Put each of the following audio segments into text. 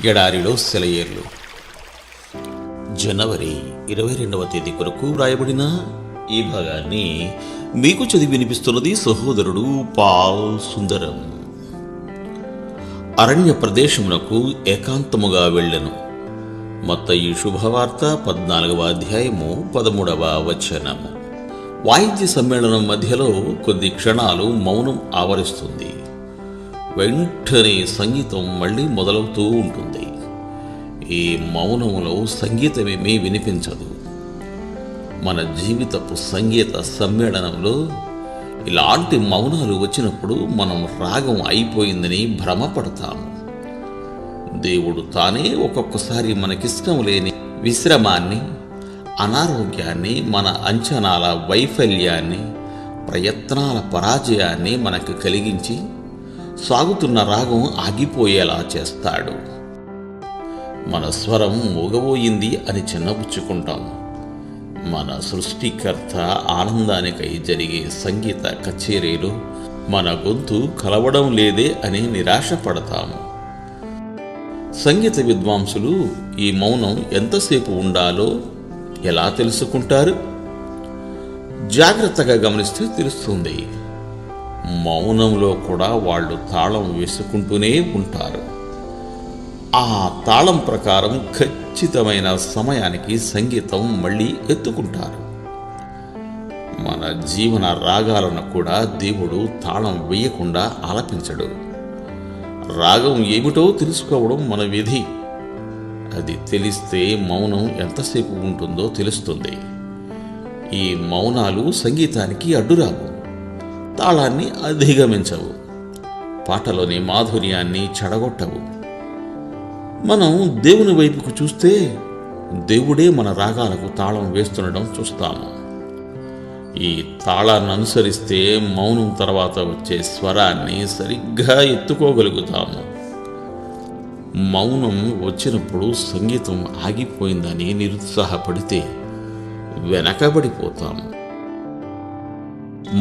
ఎడారిలో సెలయేర్లు. జనవరి 22వ తేదీ కొరకు రాయబడిన ఈ భాగాన్ని మీకు చదివి వినిపిస్తున్నది సహోదరుడు పాల్ సుందరం. అరణ్య ప్రదేశమునకు ఏకాంతముగా వెళ్ళెను. మత్తయి శుభవార్త 14వ అధ్యాయము 13వ వచనము. వాయిద్య సమ్మేళనం మధ్యలో కొద్ది క్షణాలు మౌనం ఆవరిస్తుంది. వెంటనే సంగీతం మళ్ళీ మొదలవుతూ ఉంటుంది. ఈ మౌనములో సంగీతమేమీ వినిపించదు. మన జీవితపు సంగీత సమ్మేళనంలో ఇలాంటి మౌనాలు వచ్చినప్పుడు మనం రాగం అయిపోయిందని భ్రమపడతాము. దేవుడు తానే ఒక్కొక్కసారి మనకిష్టం లేని విశ్రమాన్ని, అనారోగ్యాన్ని, మన అంచనాల వైఫల్యాన్ని, ప్రయత్నాల పరాజయాన్ని మనకు కలిగించి సాగుతున్న రాగం ఆగిపోయేలా చేస్తాడు. మన స్వరం మూగబోయింది అని చిన్నబుచ్చుకుంటాం. మన సృష్టికర్త ఆనందానికై జరిగే సంగీత కచేరీలు మన గొంతు కలవడం లేదే అని నిరాశపడతాము. సంగీత విద్వాంసులు ఈ మౌనం ఎంతసేపు ఉండాలో ఎలా తెలుసుకుంటారు? జాగ్రత్తగా గమనిస్తే తెలుస్తుంది. మౌనంలో కూడా వాళ్ళు తాళం వేసుకుంటూనే ఉంటారు. ఆ తాళం ప్రకారం ఖచ్చితమైన సమయానికి సంగీతం మళ్ళీ ఎత్తుకుంటారు. మన జీవన రాగాలను కూడా దేవుడు తాళం వేయకుండా ఆలపించడు. రాగం ఏమిటో తెలుసుకోవడం మన విధి. అది తెలిస్తే మౌనం ఎంతసేపు ఉంటుందో తెలుస్తుంది. ఈ మౌనాలు సంగీతానికి అడ్డురావు, తాళాన్ని అధిగమించవు, పాటలోని మాధుర్యాన్ని చెడగొట్టవు. మనం దేవుని వైపుకు చూస్తే దేవుడే మన రాగాలకు తాళం వేస్తుండడం చూస్తాము. ఈ తాళాన్ని అనుసరిస్తే మౌనం తర్వాత వచ్చే స్వరాన్ని సరిగ్గా ఎత్తుకోగలుగుతాము. మౌనం వచ్చినప్పుడు సంగీతం ఆగిపోయిందని నిరుత్సాహపడితే వెనకబడిపోతాము.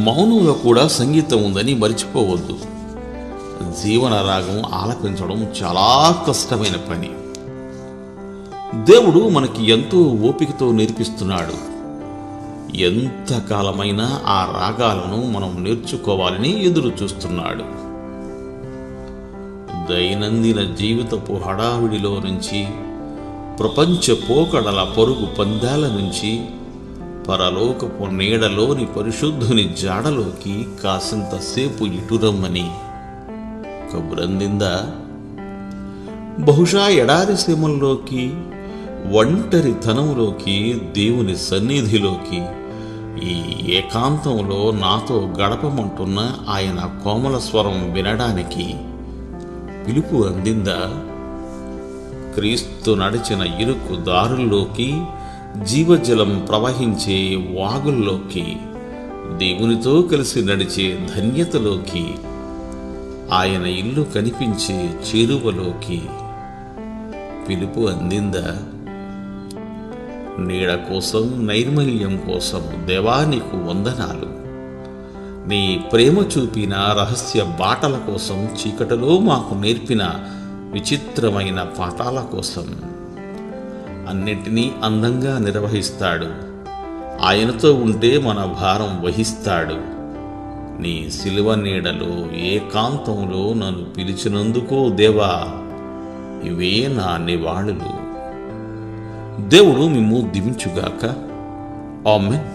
మౌనంలో కూడా సంగీతం ఉందని మరిచిపోవద్దు. జీవన రాగం ఆలపించడం చాలా కష్టమైన పని. దేవుడు మనకి ఎంతో ఓపికతో నేర్పిస్తున్నాడు. ఎంతకాలమైనా ఆ రాగాలను మనం నేర్చుకోవాలని ఎదురు చూస్తున్నాడు. దైనందిన జీవితపు హడావిడిలో నుంచి, ప్రపంచ పోకడల పరుగు పందాల నుంచి, పరలోకపు నీడలోని పరిశుద్ధుని జాడలోకి కాసింతసేపు ఇటురమ్మని కబురందిందా? బహుశా ఎడారి సీమల్లోకి, ఒంటరితనంలోకి, దేవుని సన్నిధిలోకి, ఈ ఏకాంతంలో నాతో గడపమంటున్న ఆయన కోమల స్వరం వినడానికి పిలుపు అందిందా? క్రీస్తు నడిచిన ఇరుకు దారుల్లోకి, జీవజలం ప్రవహించే వాగుల్లోకి, దేవునితో కలిసి నడిచే ధన్యతలోకి, ఆయన ఇల్లు కనిపించే చేరువలోకి పిలుపు అందిందా? నీడ కోసం, నైర్మల్యం కోసం దేవా నీకు వందనాలు. నీ ప్రేమ చూపిన రహస్య బాటల కోసం, చీకటిలో మాకు నేర్పిన విచిత్రమైన పాఠాల కోసం. అన్నిటినీ అందంగా నిర్వహిస్తాడు. ఆయనతో ఉంటే మన భారం వహిస్తాడు. నీ సిలువ నీడలో, ఏకాంతంలో నన్ను పిలిచినందుకో దేవా, ఇవే నా నివాళులు. దేవుడు మిమ్ము దీవించుగాక. ఆమేన్.